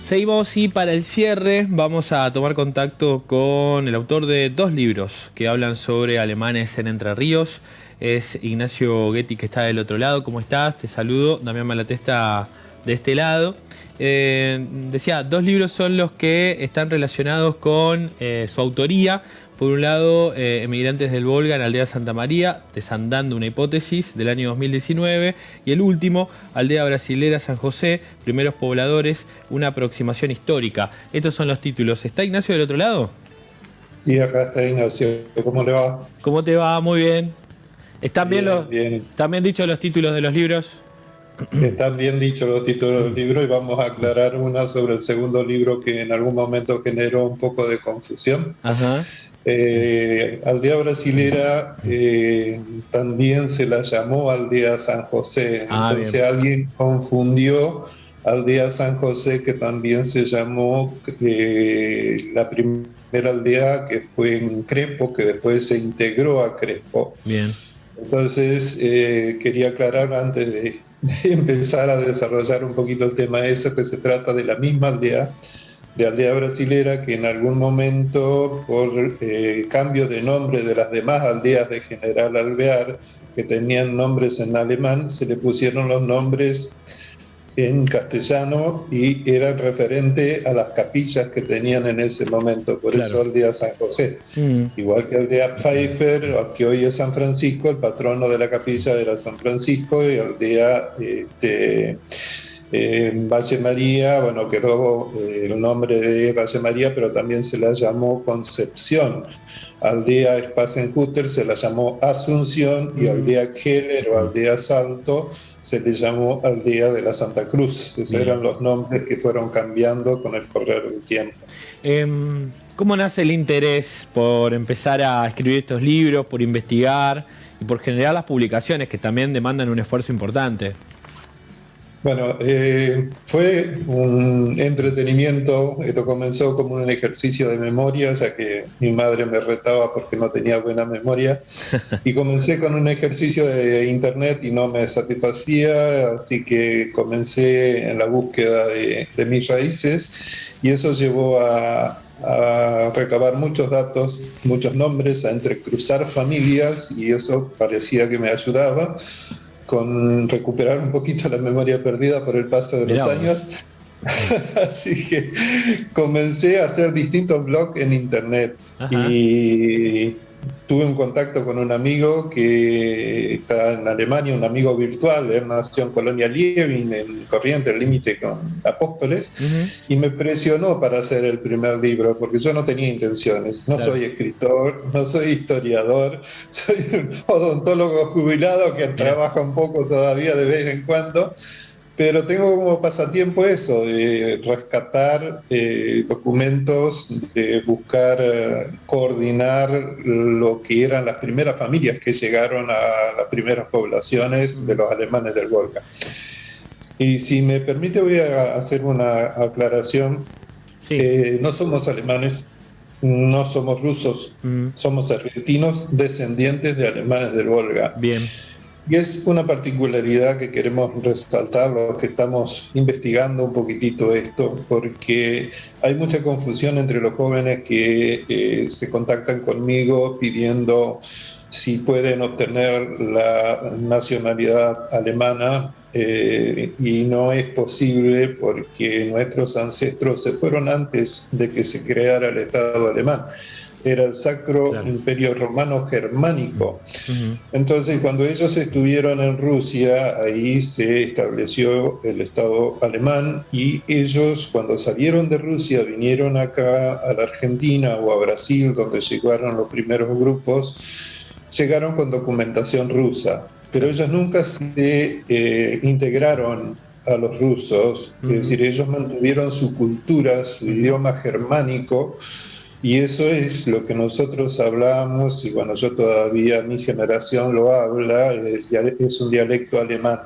Seguimos y para el cierre vamos a tomar contacto con el autor de 2 libros que hablan sobre alemanes en Entre Ríos. Es Ignacio Guetti, que está del otro lado. ¿Cómo estás? Te saludo. Damián Malatesta de este lado. Decía, 2 libros son los que están relacionados con su autoría. Por un lado, Emigrantes del Volga en Aldea Santa María, desandando una hipótesis, del año 2019. Y el último, Aldea Brasilera San José, primeros pobladores, una aproximación histórica. Estos son los títulos. ¿Está Ignacio del otro lado? Y acá está Ignacio. ¿Cómo le va? ¿Cómo te va? Muy bien. ¿Están bien, Bien. ¿Están bien dichos los títulos de los libros? Están bien dichos los títulos del libro y vamos a aclarar una sobre el segundo libro que en algún momento generó un poco de confusión. Ajá. Aldea Brasilera también se la llamó Aldea San José. Entonces bien. alguien confundió Aldea San José, que también se llamó la primera aldea, que fue en Crespo, que después se integró a Crespo. Bien. Entonces quería aclarar antes de empezar a desarrollar un poquito el tema eso, que se trata de la misma aldea, de Aldea Brasilera, que en algún momento, por cambio de nombre de las demás aldeas de General Alvear, que tenían nombres en alemán, se le pusieron los nombres en castellano y eran referente a las capillas que tenían en ese momento, por eso Aldea San José. Igual que Aldea Pfeiffer, que hoy es San Francisco, el patrono de la capilla era San Francisco, y Aldea Valle María, bueno, quedó el nombre de Valle María, pero también se la llamó Concepción. Aldea Spasenhutter se la llamó Asunción, y Aldea Keller o Aldea Salto se le llamó Aldea de la Santa Cruz. Esos eran los nombres que fueron cambiando con el correr del tiempo. ¿Cómo nace el interés por empezar a escribir estos libros, por investigar y por generar las publicaciones que también demandan un esfuerzo importante? Bueno, fue un entretenimiento. Esto comenzó como un ejercicio de memoria, ya que mi madre me retaba porque no tenía buena memoria. Y comencé con un ejercicio de internet y no me satisfacía, así que comencé en la búsqueda de mis raíces, y eso llevó a recabar muchos datos, muchos nombres, a entrecruzar familias, y eso parecía que me ayudaba con recuperar un poquito la memoria perdida por el paso de los años. Así que comencé a hacer distintos blogs en internet. Ajá. Y tuve un contacto con un amigo que está en Alemania, un amigo virtual. Él nació en Colonia Liebing, en Corrientes, el límite con Apóstoles, y me presionó para hacer el primer libro, porque yo no tenía intenciones. No soy escritor, no soy historiador, soy un odontólogo jubilado que trabaja un poco todavía de vez en cuando. Pero tengo como pasatiempo eso, de rescatar documentos, de buscar coordinar lo que eran las primeras familias que llegaron a las primeras poblaciones de los alemanes del Volga. Y si me permite, voy a hacer una aclaración. No somos alemanes, no somos rusos, somos argentinos descendientes de alemanes del Volga. Bien. Y es una particularidad que queremos resaltar los que estamos investigando un poquitito esto, porque hay mucha confusión entre los jóvenes que se contactan conmigo pidiendo si pueden obtener la nacionalidad alemana, y no es posible porque nuestros ancestros se fueron antes de que se creara el Estado alemán. Era el Sacro Imperio Romano Germánico. Entonces, cuando ellos estuvieron en Rusia, ahí se estableció el Estado alemán, y ellos, cuando salieron de Rusia, vinieron acá a la Argentina o a Brasil, donde llegaron los primeros grupos, llegaron con documentación rusa, pero ellos nunca se integraron a los rusos, es decir, ellos mantuvieron su cultura, su idioma germánico. Y eso es lo que nosotros hablamos, y bueno, yo todavía, mi generación lo habla, es un dialecto alemán.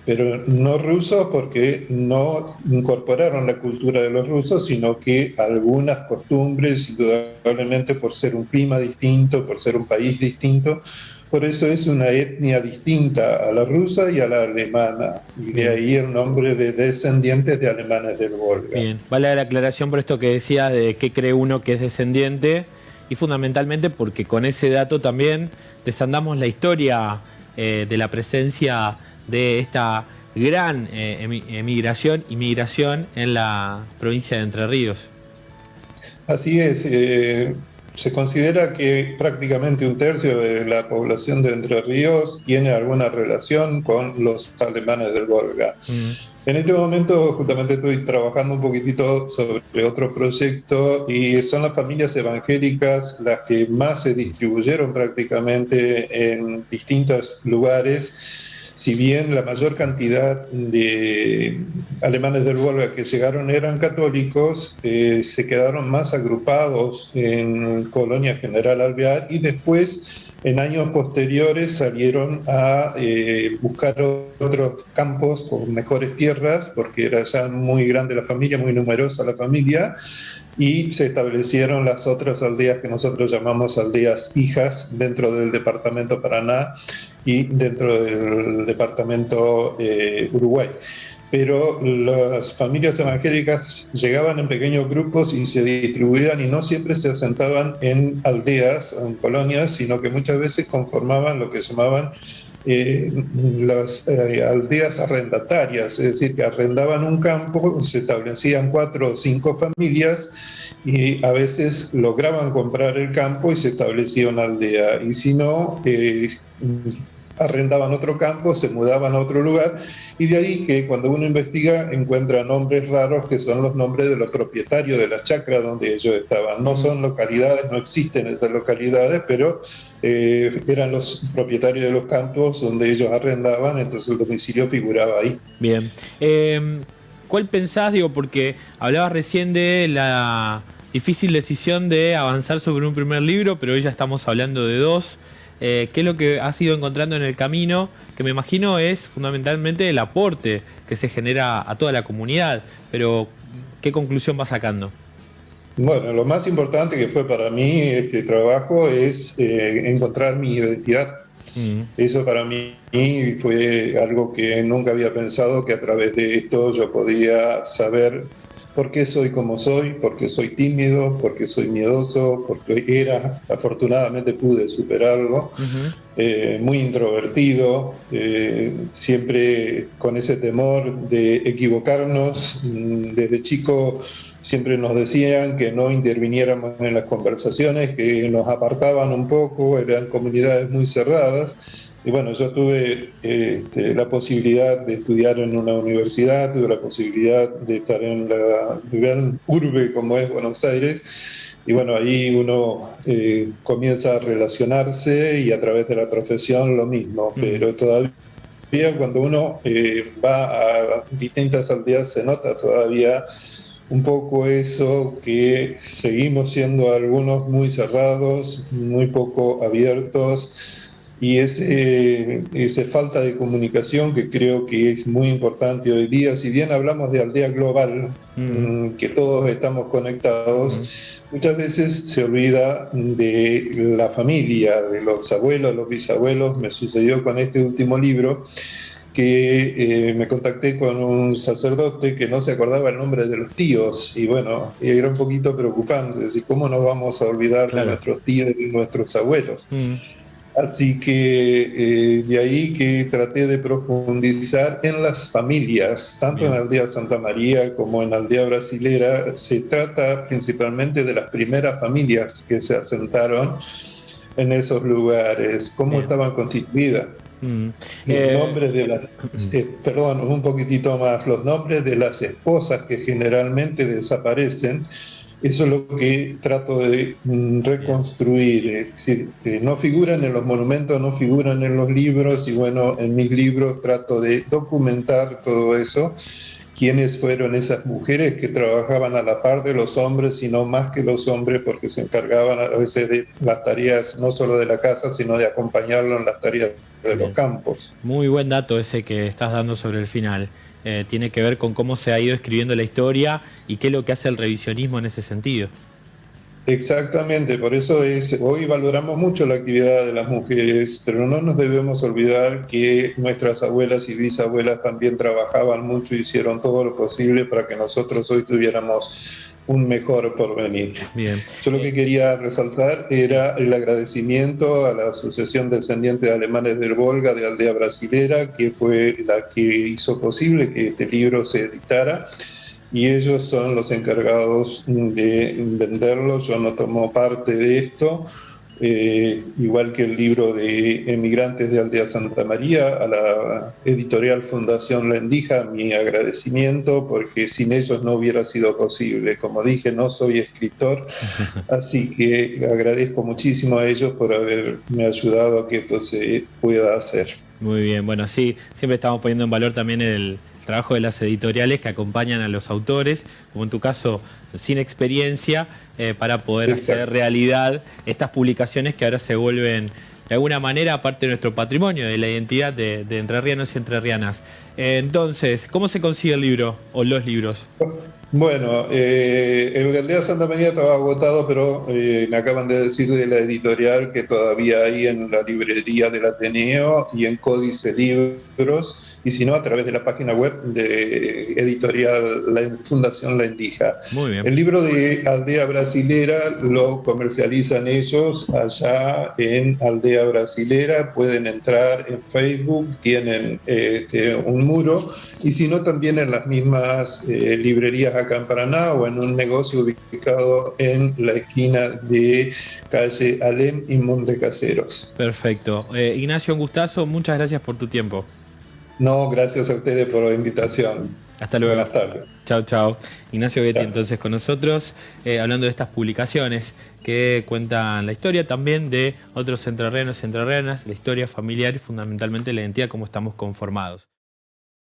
pero no rusos porque no incorporaron la cultura de los rusos, sino que algunas costumbres, indudablemente por ser un clima distinto, por ser un país distinto, por eso es una etnia distinta a la rusa y a la alemana, y de ahí el nombre de descendientes de alemanes del Volga. Bien, vale la aclaración por esto que decías de qué cree uno que es descendiente, y fundamentalmente porque con ese dato también desandamos la historia de la presencia de esta gran inmigración en la provincia de Entre Ríos. Así es. Se considera que prácticamente un tercio de la población de Entre Ríos tiene alguna relación con los alemanes del Volga. En este momento justamente estoy trabajando un poquitito sobre otro proyecto y son las familias evangélicas las que más se distribuyeron prácticamente en distintos lugares. Si bien la mayor cantidad de alemanes del Volga que llegaron eran católicos, se quedaron más agrupados en Colonia General Alvear y después, en años posteriores, salieron a buscar otros campos con mejores tierras, porque era ya muy grande la familia, muy numerosa la familia, y se establecieron las otras aldeas que nosotros llamamos aldeas hijas dentro del departamento Paraná y dentro del departamento Uruguay. Pero las familias evangélicas llegaban en pequeños grupos y se distribuían y no siempre se asentaban en aldeas o en colonias, sino que muchas veces conformaban lo que llamaban las aldeas arrendatarias, es decir, que arrendaban un campo, se establecían 4 o 5 familias y a veces lograban comprar el campo y se establecía una aldea, y si no, arrendaban otro campo, se mudaban a otro lugar, y de ahí que cuando uno investiga encuentra nombres raros que son los nombres de los propietarios de las chacras donde ellos estaban. No son localidades, no existen esas localidades, pero eran los propietarios de los campos donde ellos arrendaban, entonces el domicilio figuraba ahí. Bien. ¿Cuál pensás, digo, porque hablabas recién de la difícil decisión de avanzar sobre un primer libro, pero hoy ya estamos hablando de 2? ¿Qué es lo que has ido encontrando en el camino? Que me imagino es fundamentalmente el aporte que se genera a toda la comunidad, pero ¿qué conclusión vas sacando? Bueno, lo más importante que fue para mí este trabajo es encontrar mi identidad. Eso para mí fue algo que nunca había pensado, que a través de esto yo podía saber por qué soy como soy, por qué soy tímido, por qué soy miedoso, porque afortunadamente pude superarlo, muy introvertido, siempre con ese temor de equivocarnos. Desde chico siempre nos decían que no interviniéramos en las conversaciones, que nos apartaban un poco, eran comunidades muy cerradas. Y bueno, yo tuve la posibilidad de estudiar en una universidad, tuve la posibilidad de estar en la gran urbe como es Buenos Aires, y bueno, ahí uno comienza a relacionarse y a través de la profesión lo mismo, pero todavía cuando uno va a distintas aldeas se nota todavía un poco eso, que seguimos siendo algunos muy cerrados, muy poco abiertos, y esa falta de comunicación que creo que es muy importante hoy día. Si bien hablamos de aldea global, que todos estamos conectados, muchas veces se olvida de la familia, de los abuelos, los bisabuelos. Me sucedió con este último libro, que me contacté con un sacerdote que no se acordaba el nombre de los tíos, y bueno, era un poquito preocupante, decir, ¿cómo nos vamos a olvidar de nuestros tíos y de nuestros abuelos? Así que de ahí que traté de profundizar en las familias, tanto en la aldea Santa María como en la aldea brasilera. Se trata principalmente de las primeras familias que se asentaron en esos lugares, cómo estaban constituidas. Los nombres de las, perdón, un poquitito más, los nombres de las esposas que generalmente desaparecen. Eso es lo que trato de reconstruir, es decir, no figuran en los monumentos, no figuran en los libros, y bueno, en mis libros trato de documentar todo eso, quiénes fueron esas mujeres que trabajaban a la par de los hombres y no más que los hombres, porque se encargaban a veces de las tareas no solo de la casa, sino de acompañarlo en las tareas de los campos. Muy buen dato ese que estás dando sobre el final. Tiene que ver con cómo se ha ido escribiendo la historia y qué es lo que hace el revisionismo en ese sentido. Exactamente, por eso hoy valoramos mucho la actividad de las mujeres, pero no nos debemos olvidar que nuestras abuelas y bisabuelas también trabajaban mucho y hicieron todo lo posible para que nosotros hoy tuviéramos un mejor porvenir. Bien. Yo lo que quería resaltar era el agradecimiento a la Asociación Descendientes de Alemanes del Volga de Aldea Brasilera, que fue la que hizo posible que este libro se editara. Y ellos son los encargados de venderlo. Yo no tomo parte de esto, igual que el libro de Emigrantes de Aldea Santa María, a la editorial Fundación La Endija, mi agradecimiento, porque sin ellos no hubiera sido posible. Como dije, no soy escritor, así que agradezco muchísimo a ellos por haberme ayudado a que esto se pueda hacer. Muy bien, bueno, sí, siempre estamos poniendo en valor también el trabajo de las editoriales que acompañan a los autores, como en tu caso, sin experiencia, para poder hacer realidad estas publicaciones que ahora se vuelven, de alguna manera, parte de nuestro patrimonio, de la identidad de entrerrianos y entrerrianas. Entonces, ¿cómo se consigue el libro o los libros? Bueno, el de Aldea Santa María estaba agotado, pero me acaban de decir de la editorial que todavía hay en la librería del Ateneo y en Códice Libros, y si no, a través de la página web de editorial la Fundación La Endija. Muy bien. El libro de Aldea Brasilera lo comercializan ellos allá en Aldea Brasilera. Pueden entrar en Facebook, tienen un muro, y si no, también en las mismas librerías acá en Paraná o en un negocio ubicado en la esquina de calle Alem y Montecaseros. Perfecto. Ignacio, un gustazo, muchas gracias por tu tiempo. No, gracias a ustedes por la invitación. Hasta luego. Buenas tardes. Chao, chao. Ignacio Ghetti entonces con nosotros, hablando de estas publicaciones que cuentan la historia también de otros entrerrianos y entrerrianas, la historia familiar y fundamentalmente la identidad, cómo estamos conformados.